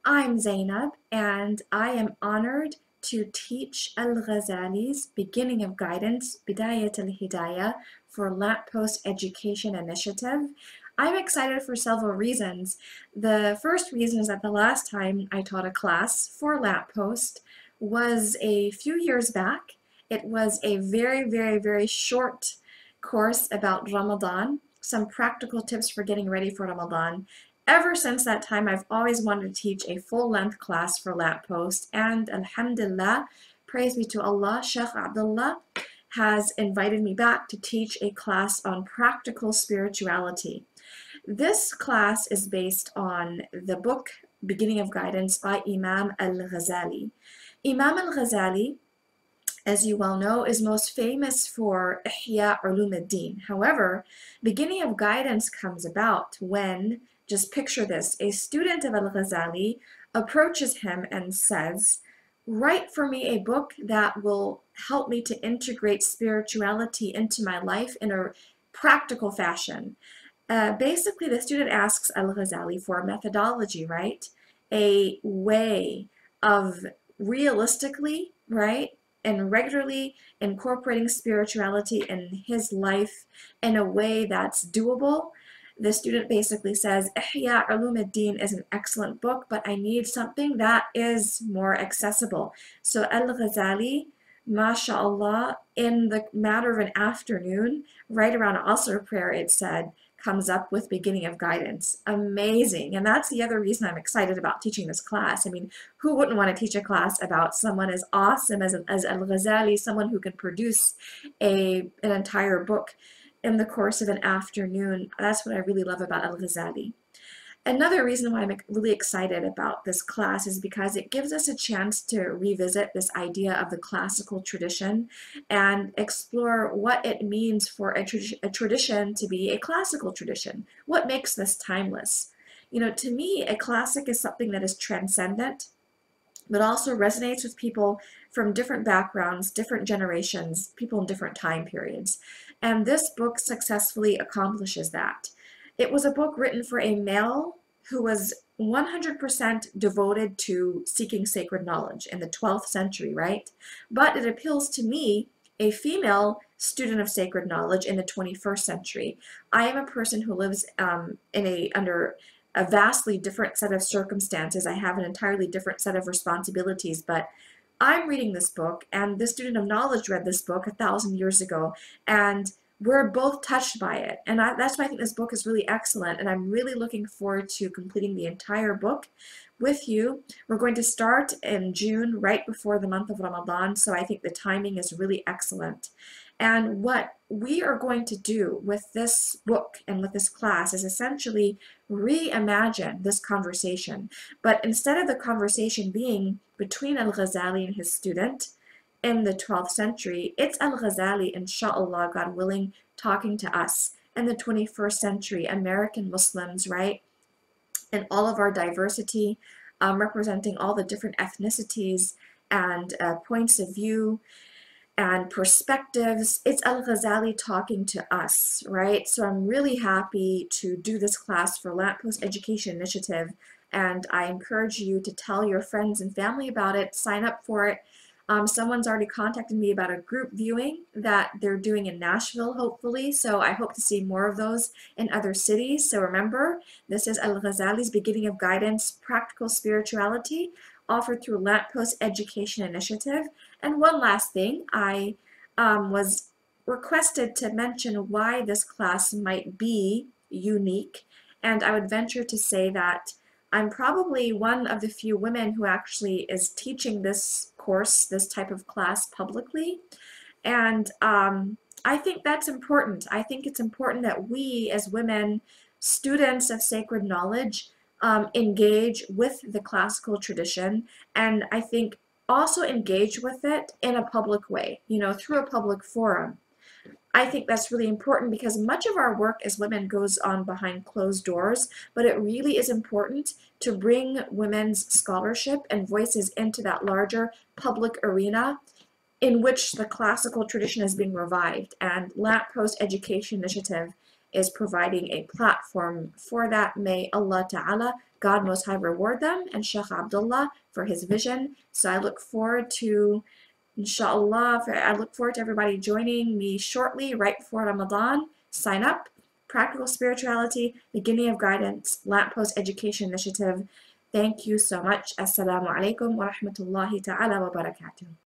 I'm Zainab, and I am honored to teach Al-Ghazali's Beginning of Guidance, Bidayat Al-Hidaya, for Lamppost Education Initiative. I'm excited for several reasons. The first reason is that the last time I taught a class for Lamppost was a few years back. It was a very short course about Ramadan, some practical tips for getting ready for Ramadan. Ever since that time, I've always wanted to teach a full-length class for Lamppost, and Alhamdulillah, praise be to Allah, Sheikh Abdullah has invited me back to teach a class on practical spirituality. This class is based on the book Beginning of Guidance by Imam Al-Ghazali. Imam Al-Ghazali, as you well know, is most famous for Ihya Ulum ad-Din. However, Beginning of Guidance comes about when, just picture this, a student of Al-Ghazali approaches him and says, write for me a book that will help me to integrate spirituality into my life in a practical fashion. Basically, the student asks Al-Ghazali for a methodology, right? A way of realistically, right, and regularly incorporating spirituality in his life in a way that's doable. The student basically says, Ihya Ulum ad-Din is an excellent book, but I need something that is more accessible. So Al-Ghazali, mashallah, in the matter of an afternoon, right around Asr prayer, it said, comes up with Beginning of Guidance. Amazing. And that's the other reason I'm excited about teaching this class. I mean, who wouldn't want to teach a class about someone as awesome as Al-Ghazali, someone who can produce an entire book in the course of an afternoon? That's what I really love about Al-Ghazali. Another reason why I'm really excited about this class is because it gives us a chance to revisit this idea of the classical tradition and explore what it means for a tradition to be a classical tradition. What makes this timeless? You know, to me, a classic is something that is transcendent, but also resonates with people from different backgrounds, different generations, people in different time periods. And this book successfully accomplishes that. It was a book written for a male who was 100% devoted to seeking sacred knowledge in the 12th century, right? But it appeals to me, a female student of sacred knowledge in the 21st century. I am a person who lives under a vastly different set of circumstances. I have an entirely different set of responsibilities, but I'm reading this book, and the student of knowledge read this book 1,000 years ago, and we're both touched by it. And that's why I think this book is really excellent, and I'm really looking forward to completing the entire book with you. We're going to start in June, right before the month of Ramadan, so I think the timing is really excellent. And what we are going to do with this book and with this class is essentially reimagine this conversation. But instead of the conversation being between Al-Ghazali and his student in the 12th century, it's Al-Ghazali, inshallah, God willing, talking to us in the 21st century, American Muslims, right? And all of our diversity, representing all the different ethnicities and points of view and perspectives. It's Al-Ghazali talking to us, right? So I'm really happy to do this class for Lamppost Education Initiative, and I encourage you to tell your friends and family about it, sign up for it. Someone's already contacted me about a group viewing that they're doing in Nashville, hopefully, so I hope to see more of those in other cities. So remember, this is Al-Ghazali's Beginning of Guidance, Practical Spirituality, offered through Lamppost Education Initiative. And one last thing, I was requested to mention why this class might be unique, and I would venture to say that I'm probably one of the few women who actually is teaching this course, this type of class, publicly. And I think that's important. I think it's important that we as women, students of sacred knowledge, engage with the classical tradition, and I think also engage with it in a public way, you know, through a public forum. I think that's really important because much of our work as women goes on behind closed doors, but it really is important to bring women's scholarship and voices into that larger public arena in which the classical tradition is being revived. And Lamppost Education Initiative is providing a platform for that. May Allah Ta'ala, God Most High, reward them, and Sheikh Abdullah for his vision. So I look forward to, inshallah, I look forward to everybody joining me shortly, right before Ramadan. Sign up. Practical Spirituality, Beginning of Guidance, Lamppost Education Initiative. Thank you so much. Assalamu alaikum wa rahmatullahi ta'ala wa barakatuh.